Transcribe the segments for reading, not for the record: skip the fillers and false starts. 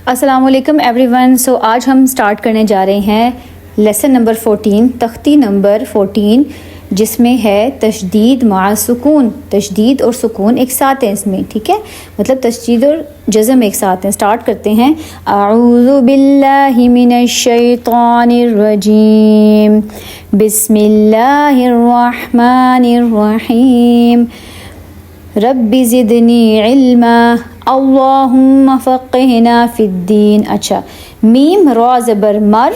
السلام علیکم every one. سو آج ہم سٹارٹ کرنے جا رہے ہیں لیسن نمبر 14، تختی نمبر 14، جس میں ہے تشدید مع سکون. تشدید اور سکون ایک ساتھ ہیں اس میں، ٹھیک ہے، مطلب تشدید اور جزم ایک ساتھ ہیں. سٹارٹ کرتے ہیں. اعوذ باللہ من الشیطان الرجیم، بسم اللہ الرحمن الرحیم، رب زدنی علما اللہم فقہنا فی الدین. اچھا، میم را زبر مر،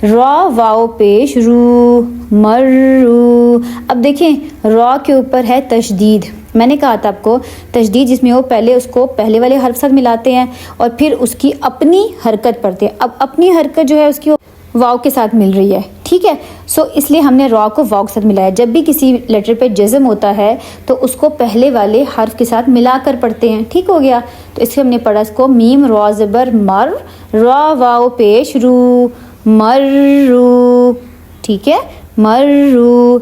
را واو پیش رو، مرو. اب دیکھیں را کے اوپر ہے تشدید. میں نے کہا تھا آپ کو تشدید جس میں وہ پہلے اس کو پہلے والے حرف ساتھ ملاتے ہیں اور پھر اس کی اپنی حرکت پڑھتے ہیں. اب اپنی حرکت جو ہے اس کی واو کے ساتھ مل رہی ہے، ٹھیک ہے. سو اس لیے ہم نے را کو واو کے ساتھ ملایا. جب بھی کسی لیٹر پہ جزم ہوتا ہے تو اس کو پہلے والے حرف کے ساتھ ملا کر پڑھتے ہیں، ٹھیک ہو گیا. تو اس سے ہم نے پڑھا اس کو میم را زبر مر، را واو پیش رو، مرو، ٹھیک ہے، مرو.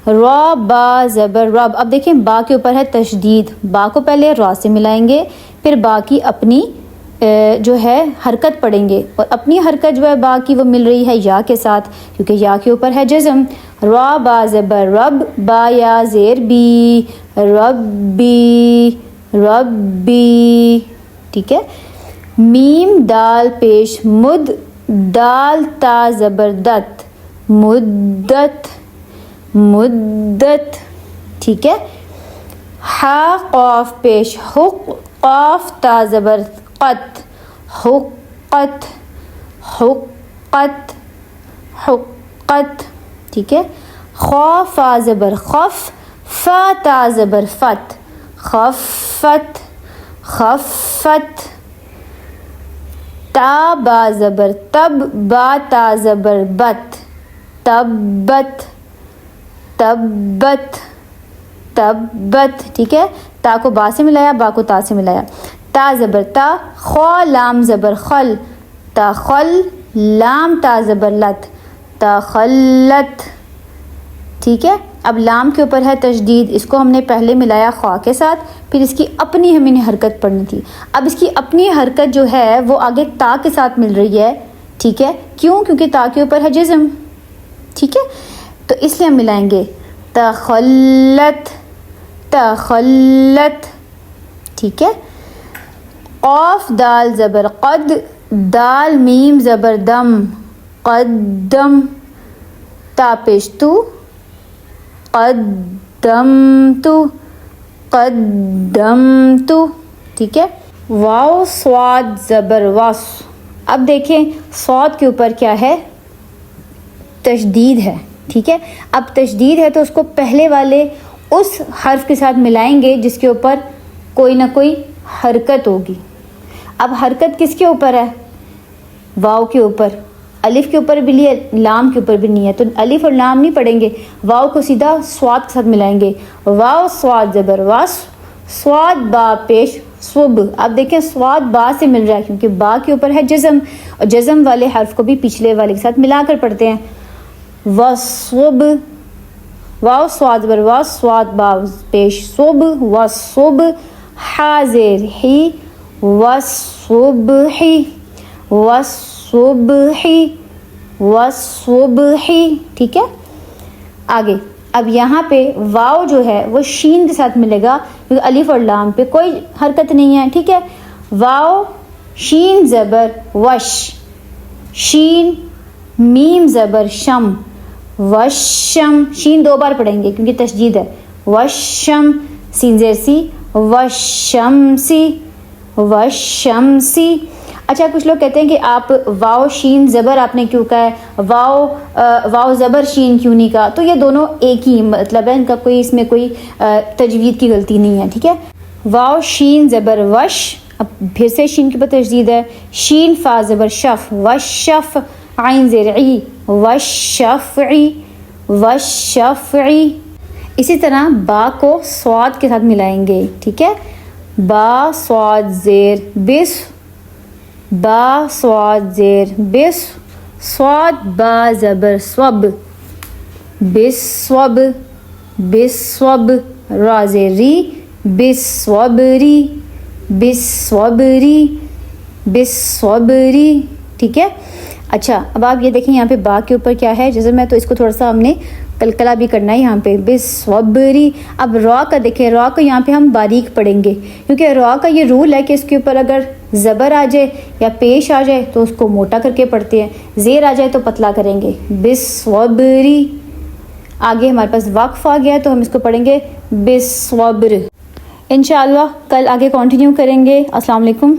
را با زبر رب. اب دیکھیں با کے اوپر ہے تشدید. با کو پہلے را سے ملائیں گے، پھر با کی اپنی جو ہے حرکت پڑھیں گے، اور اپنی حرکت جو ہے با کی وہ مل رہی ہے یا کے ساتھ، کیونکہ یا کے اوپر ہے جزم. را با زبر رب، با یا زیر بی، ربی، ربی، ٹھیک ہے. میم دال پیش مد، دال تا زبر دت، مدت، مدت، ٹھیک ہے. ہا قاف پیش حق، قاف تا زبر قت، حقت، حقت، حقت، ٹھیک ہے. خا فا زبر خف، فا تا زبر فت، خفت، خفت. تا با زبر تب، با تا زبر بت، تبت، تبت، تبت، ٹھیک ہے. تا کو با سے ملایا، با کو تا سے ملایا. تا زبر تا، خا لام زبر خل، تخل، لام تا زبر لت، تخلت، ٹھیک ہے. اب لام کے اوپر ہے تشدید. اس کو ہم نے پہلے ملایا خا کے ساتھ، پھر اس کی اپنی ہمیں حرکت پڑھنی تھی. اب اس کی اپنی حرکت جو ہے وہ آگے تا کے ساتھ مل رہی ہے، ٹھیک ہے. کیوں؟ کیونکہ تا کے اوپر ہے جزم، ٹھیک ہے. تو اس لیے ہم ملائیں گے تخلت، تخلت، ٹھیک ہے. قاف دال زبر قد، دال میم زبر دم، قدم. تا پیش تو، قدمت، قدمت، ٹھیک ہے. واو صاد زبر وس. اب دیکھیں صاد کے اوپر کیا ہے؟ تشدید ہے، ٹھیک ہے. اب تشدید ہے تو اس کو پہلے والے اس حرف کے ساتھ ملائیں گے جس کے اوپر کوئی نہ کوئی حرکت ہوگی. اب حرکت کس کے اوپر ہے؟ واو کے اوپر. الف کے اوپر بھی نہیں ہے، لام کے اوپر بھی نہیں ہے، تو الف اور لام نہیں پڑھیں گے، واو کو سیدھا سواد کے ساتھ ملائیں گے. واو سواد زبر واس، سواد با پیش صب. اب دیکھیں سواد با سے مل رہا ہے کیونکہ با کے اوپر ہے جزم، اور جزم والے حرف کو بھی پچھلے والے کے ساتھ ملا کر پڑھتے ہیں. وصب، واو سواد زبر واس، سواد با پیش صب، وصب. حاضر ہی، وصبحی، وصبحی، وصبحی، ٹھیک ہے. آگے اب یہاں پہ واو جو ہے وہ شین کے ساتھ ملے گا کیونکہ الف اور لام پہ کوئی حرکت نہیں ہے، ٹھیک ہے. واو شین زبر وش، شین میم زبر شم، وشم. شین دو بار پڑھیں گے کیونکہ تشدید ہے. وشم، سین زیر سی، وشمسی، وشمسی. اچھا کچھ لوگ کہتے ہیں کہ آپ واو شین زبر آپ نے کیوں کہا ہے، واو زبر شین کیوں نہیں کہا؟ تو یہ دونوں ایک ہی مطلب ہے، ان کا کوئی اس میں کوئی تجوید کی غلطی نہیں ہے، ٹھیک ہے. واو شین زبر وش، اب پھر سے شین کے اوپر تشدید ہے. شین فا زبر شف، وشف، عین زیر عی، وشفعی، وشفعی. اسی طرح با کو سواد کے ساتھ ملائیں گے، ٹھیک ہے. با سواد زیر بس، با سواد زیر بس، سواد با زبر صب، بسوب، بسوب. را زیر ری، بسوبری، بسوبری. بالصبری. ٹھیک ہے. اچھا اب آپ یہ دیکھیں یہاں پہ با کے اوپر کیا ہے جزم ہے, تو اس کو تھوڑا سا ہم نے کلکلا بھی کرنا ہے یہاں پہ بالصبری. اب را کا دیکھیں, را کو یہاں پہ ہم باریک پڑھیں گے کیونکہ را کا یہ رول ہے کہ اس کے اوپر اگر زبر آ جائے یا پیش آ جائے تو اس کو موٹا کر کے پڑھتے ہیں, زیر آ جائے تو پتلا کریں گے. بالصبری. آگے ہمارے پاس وقف آ گیا تو ہم اس کو پڑھیں گے بالصبر. انشاءاللہ کل آگے کنٹینیو کریں گے. السلام علیکم.